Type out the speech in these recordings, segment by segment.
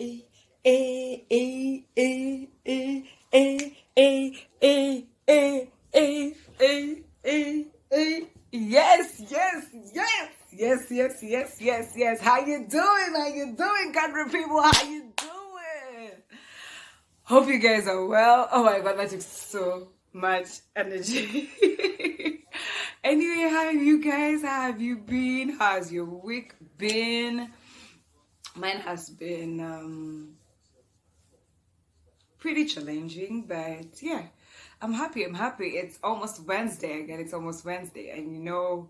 Yes, yes, yes, yes, yes, yes, yes, yes. How you doing? How you doing, country people? How you doing? Hope you guys are well. Oh my god, that took so much energy. Anyway, how are you guys? How have you been? How's your week been? Mine has been pretty challenging, but yeah, I'm happy. I'm happy. It's almost Wednesday again. It's almost Wednesday, and you know,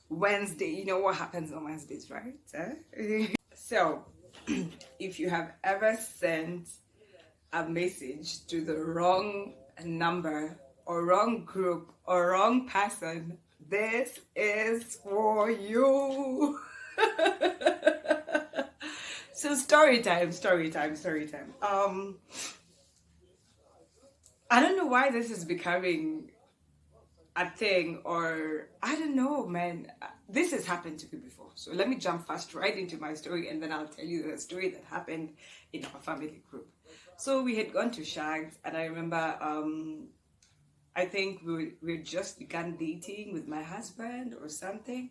Wednesday, you know what happens on Wednesdays, right? So, if you have ever sent a message to the wrong number or wrong group or wrong person, this is for you. So story time. I don't know why this is becoming a thing, or I don't know, man. This has happened to me before. So let me jump fast right into my story, and then I'll tell you the story that happened in our family group. So we had gone to Shags, and I remember, I think we just began dating with my husband or something.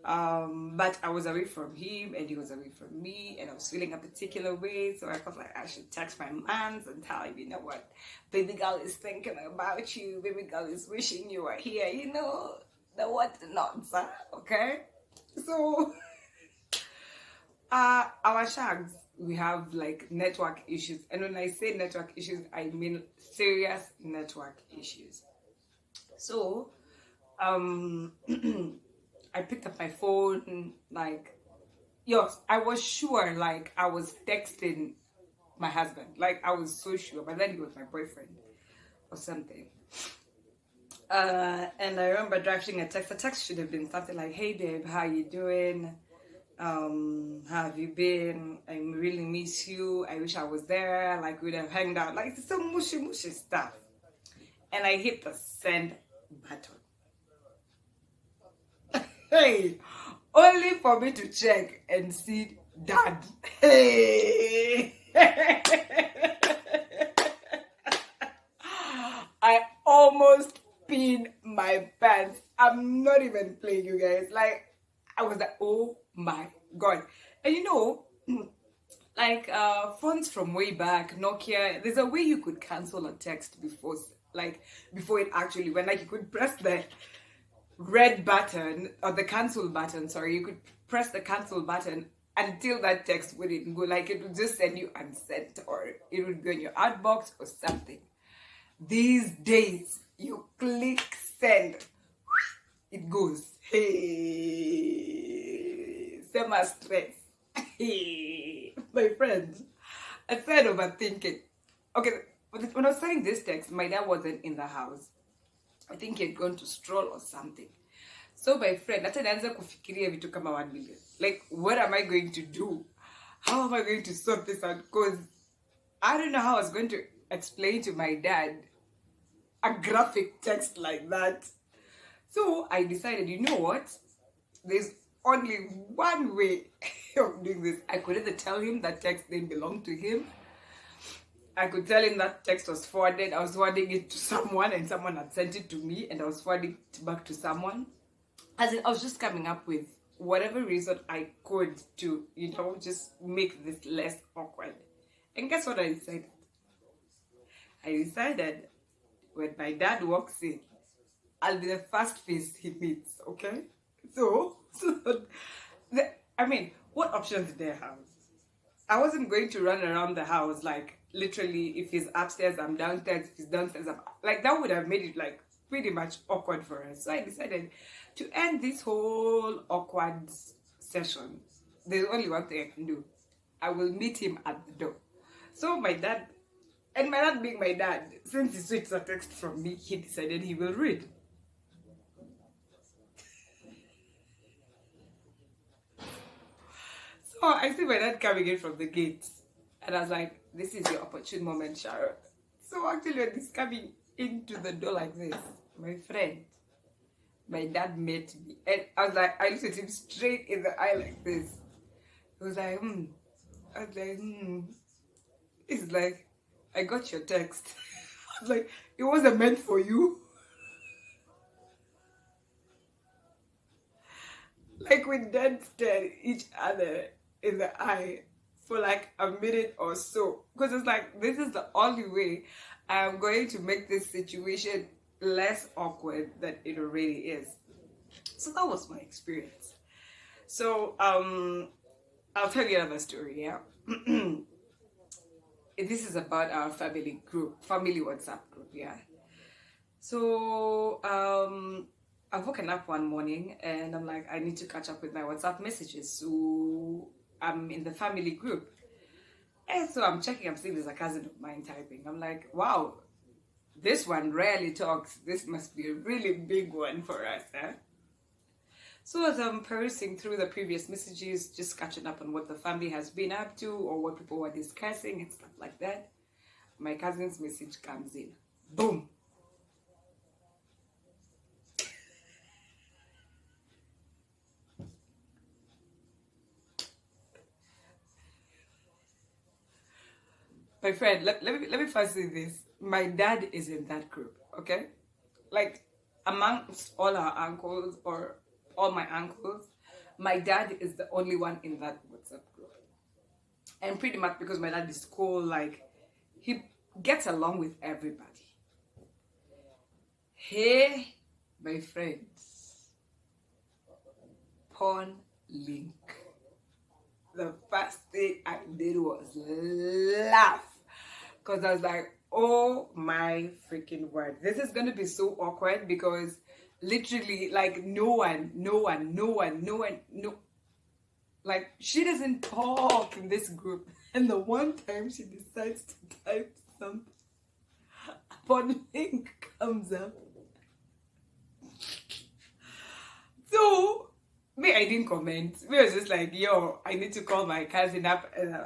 But I was away from him and he was away from me, and I was feeling a particular way, so I felt like I should text my mans and tell him, you know what, baby girl is thinking about you, baby girl is wishing you were here, you know, the what the nots, okay? So our Shags, we have like network issues, and when I say network issues, I mean serious network issues. So I picked up my phone, like, yes, I was sure, like, I was texting my husband. Like, I was so sure, but then he was my boyfriend or something. And I remember drafting a text. The text should have been something like, "Hey, babe, how you doing? How have you been? I really miss you. I wish I was there. Like, we'd have hanged out. Like, some mushy stuff." And I hit the send button. Hey, only for me to check and see dad. Hey. I almost peed my pants. I'm not even playing, you guys. Like, I was like, oh my god. And you know, like phones from way back, Nokia, there's a way you could cancel a text before, like, before it actually went. Like, you could press the red button, or the cancel button, sorry, you could press the cancel button until that text wouldn't go. Like, it would just send you unsent, or it would go in your outbox or something. These days, you click send, it goes. Hey, semi stress. Hey, my friend, I said overthinking. Okay, when I was sending this text, my dad wasn't in the house. I think he had gone to stroll or something. So my friend, hata naanza kufikiria vitu kama 1 million. Like, what am I going to do? How am I going to sort this out? Because I don't know how I was going to explain to my dad a graphic text like that. So I decided, you know what? There's only one way of doing this. I could either tell him that text didn't belong to him. I could tell him that text was forwarded. I was forwarding it to someone, and someone had sent it to me, and I was forwarding it back to someone. As in, I was just coming up with whatever reason I could to, you know, just make this less awkward. And guess what I decided? I decided when my dad walks in, I'll be the first face he meets, okay? So I mean, what options did they have? I wasn't going to run around the house, like, literally, if he's upstairs, I'm downstairs, if he's downstairs, I'm... Like, that would have made it, like, pretty much awkward for us. So I decided to end this whole awkward session. There's only one thing I can do. I will meet him at the door. So my dad, and my dad being my dad, since he switched a text from me, he decided he will read. So I see my dad coming in from the gate, and I was like, this is your opportune moment, Sharon. So actually, when he's coming into the door like this, my friend, my dad met me, and I was like, I looked at him straight in the eye like this. He was like, I was like, It's like, I got your text. I was like, it wasn't meant for you. Like we then stared each other in the eye for like a minute or so. Because it's like, this is the only way I'm going to make this situation less awkward than it already is. So that was my experience. So I'll tell you another story, yeah. This is about our family group, family WhatsApp group, yeah. So I've woken up one morning and I'm like, I need to catch up with my WhatsApp messages. So I'm in the family group. And so I'm checking, I'm seeing there's a cousin of mine typing. I'm like, wow, this one rarely talks. This must be a really big one for us, huh? So as I'm perusing through the previous messages, just catching up on what the family has been up to or what people were discussing and stuff like that, my cousin's message comes in. Boom. My friend, let me first say this. My dad is in that group, okay? Like, amongst all our uncles or all my uncles, my dad is the only one in that WhatsApp group. And pretty much because my dad is cool, like, he gets along with everybody. Hey, my friends, porn link. The first thing I did was laugh. Because I was like, oh my freaking word. This is going to be so awkward because literally, like, no, like, she doesn't talk in this group. And the one time she decides to type something, upon link comes up. So, me, I didn't comment. Me, I was just like, yo, I need to call my cousin up and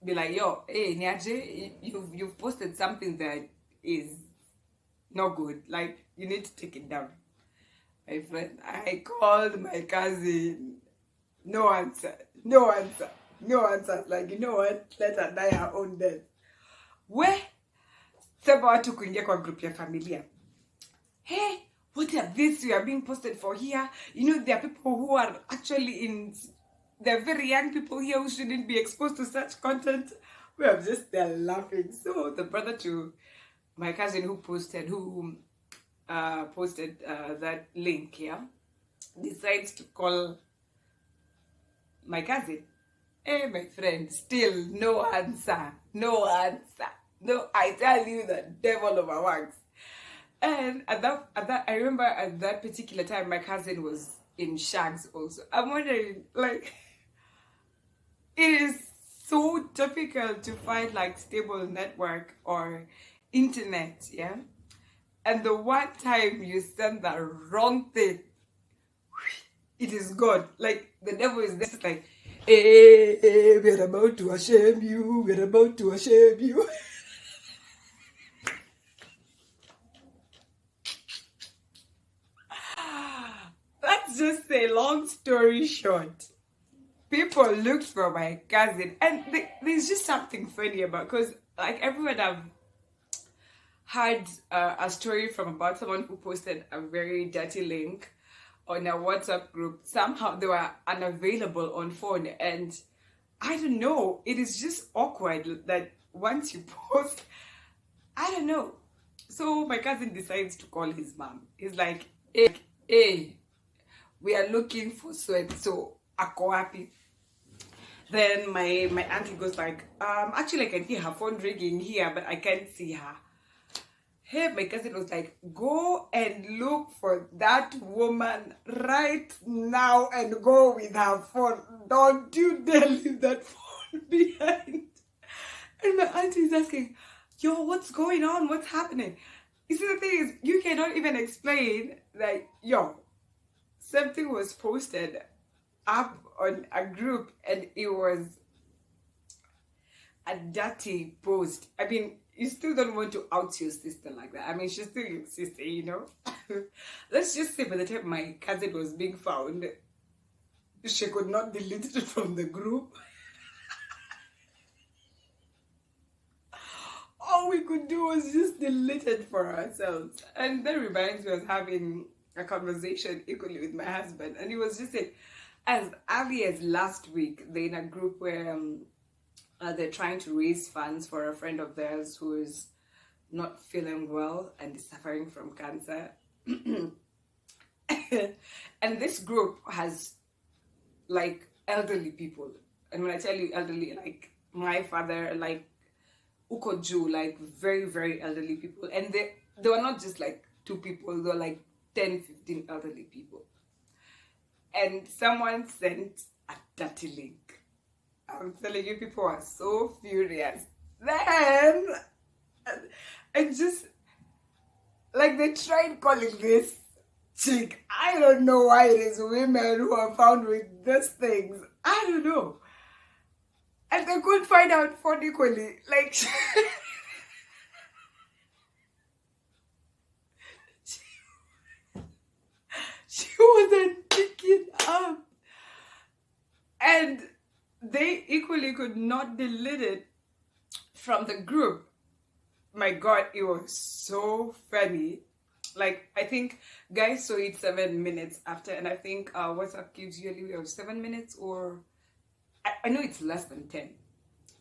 be like, yo, hey, Nyaje, you've posted something that is not good. Like, you need to take it down. My friend, I called my cousin. No answer. No answer. No answer. Like, you know what? Let her die her own death. Where? Sema watu kuingia kwa group ya familia. Hey, what are this you are being posted for here? You know, there are people who are actually in... They're very young people here who shouldn't be exposed to such content. We are just there laughing. So the brother to my cousin who posted that link, yeah, decides to call my cousin. Hey, my friend, still no answer. No answer. No, I tell you, the devil overworks. And at that, I remember at that particular time, my cousin was in Shags also. I'm wondering, like, it is so difficult to find like stable network or internet, yeah? And the one time you send the wrong thing, it is gone. Like, the devil is there, it's like, hey, we're about to shame you, we're about to shame you. Let's just say, long story short, people looked for my cousin, and there's just something funny about, because like everyone I've had a story from about someone who posted a very dirty link on a WhatsApp group. Somehow they were unavailable on phone, and I don't know, it is just awkward that once you post, I don't know. So my cousin decides to call his mom. He's like, hey, we are looking for sweat, so ako happy. Then my auntie goes like, actually I can hear her phone ringing here, but I can't see her. Hey, my cousin was like, go and look for that woman right now and go with her phone. Don't you dare leave that phone behind. And my auntie is asking, yo, what's going on? What's happening? You see, the thing is, you cannot even explain that, yo, something was posted up on a group and it was a dirty post. I mean, you still don't want to out your sister like that. I mean, she's still your sister, you know? Let's just say by the time my cousin was being found, she could not delete it from the group. all we could do was just delete it for ourselves. And that reminds me, I was having a conversation equally with my husband, and he was just saying, as early as last week, they're in a group where they're trying to raise funds for a friend of theirs who is not feeling well and is suffering from cancer. And this group has like elderly people. And when I tell you elderly, like my father, like Ukoju, like very, very elderly people. And they were not just like two people, they were like 10, 15 elderly people. And someone sent a dirty link. I'm telling you, people are so furious. Then, and just, like, they tried calling this chick. I don't know why it is women who are found with these things. I don't know. And they could find out for equally. Like, she wasn't picking up. And they equally could not delete it from the group. My God, it was so funny. Like, I think guys saw it 7 minutes after, and I think WhatsApp gives you a limit of 7 minutes, or I know it's less than 10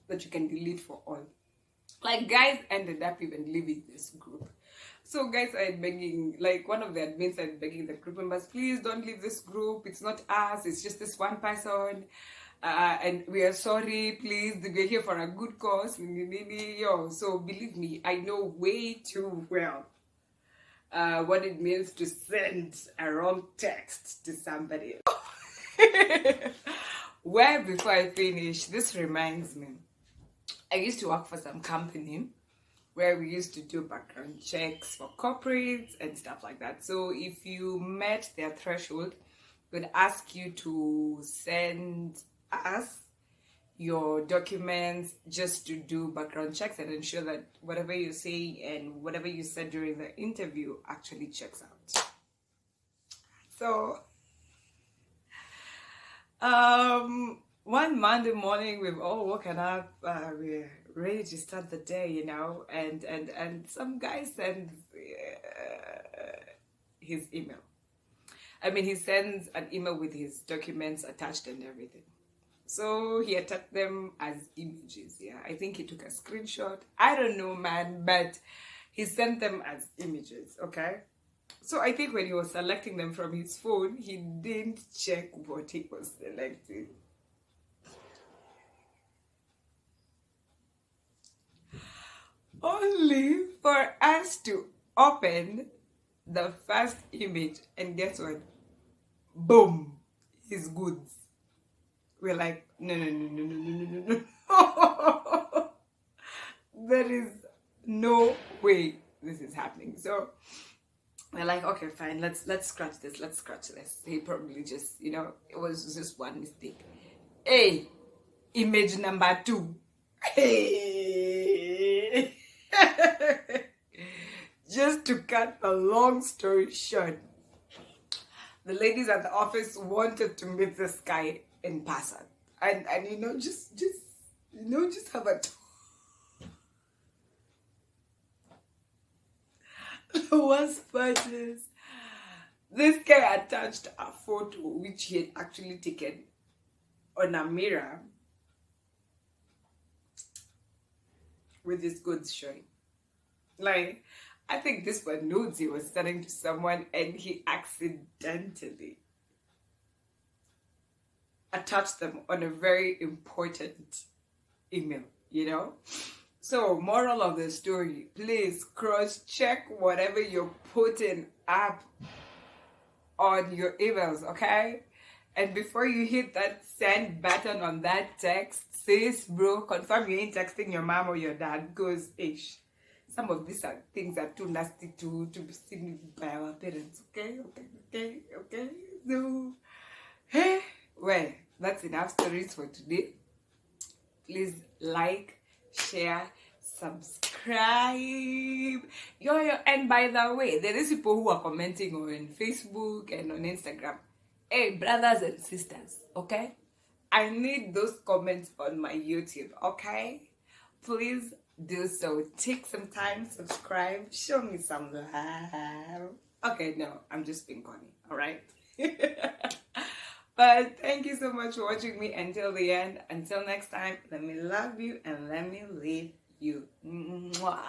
that you can delete for all. Like, guys ended up even leaving this group. So guys are begging, like one of the admins are begging the group members, please don't leave this group. It's not us, it's just this one person. And we are sorry, please, we're here for a good cause. Yo, so believe me, I know way too well what it means to send a wrong text to somebody. Well, before I finish, this reminds me, I used to work for some company where we used to do background checks for corporates and stuff like that. So if you met their threshold, we'd ask you to send us your documents just to do background checks and ensure that whatever you say and whatever you said during the interview actually checks out. So one Monday morning, we've all woken up, we're ready to start the day, you know, and some guy sends his email. I mean, he sends an email with his documents attached and everything. So he attached them as images, yeah. I think he took a screenshot. I don't know, man, but he sent them as images, okay? So I think when he was selecting them from his phone, he didn't check what he was selecting. Only for us to open the first image, and guess what? Boom! His goods. We're like, no. There is no way this is happening. So we're like, okay, fine, let's scratch this. He probably just, you know, it was just one mistake. Hey, image number 2. Hey. Just to cut a long story short, the ladies at the office wanted to meet this guy in person, and you know, just have a talk. The worst part is, this guy attached a photo which he had actually taken on a mirror with his goods showing. Like, I think this one knows he was selling to someone, and he accidentally attached them on a very important email, you know? So, moral of the story, please cross-check whatever you're putting up on your emails, okay? And before you hit that send button on that text, sis, bro, confirm you ain't texting your mom or your dad, because, some of these things are too nasty to be seen by our parents, okay? So, hey, well, that's enough stories for today. Please like, share, subscribe. And by the way, there is people who are commenting on Facebook and on Instagram. Hey, brothers and sisters, okay? I need those comments on my YouTube, okay? Please do so. Take some time, subscribe, show me some love. Okay, no, I'm just being funny, all right? But thank you so much for watching me until the end. Until next time, let me love you and let me leave you. Mwah.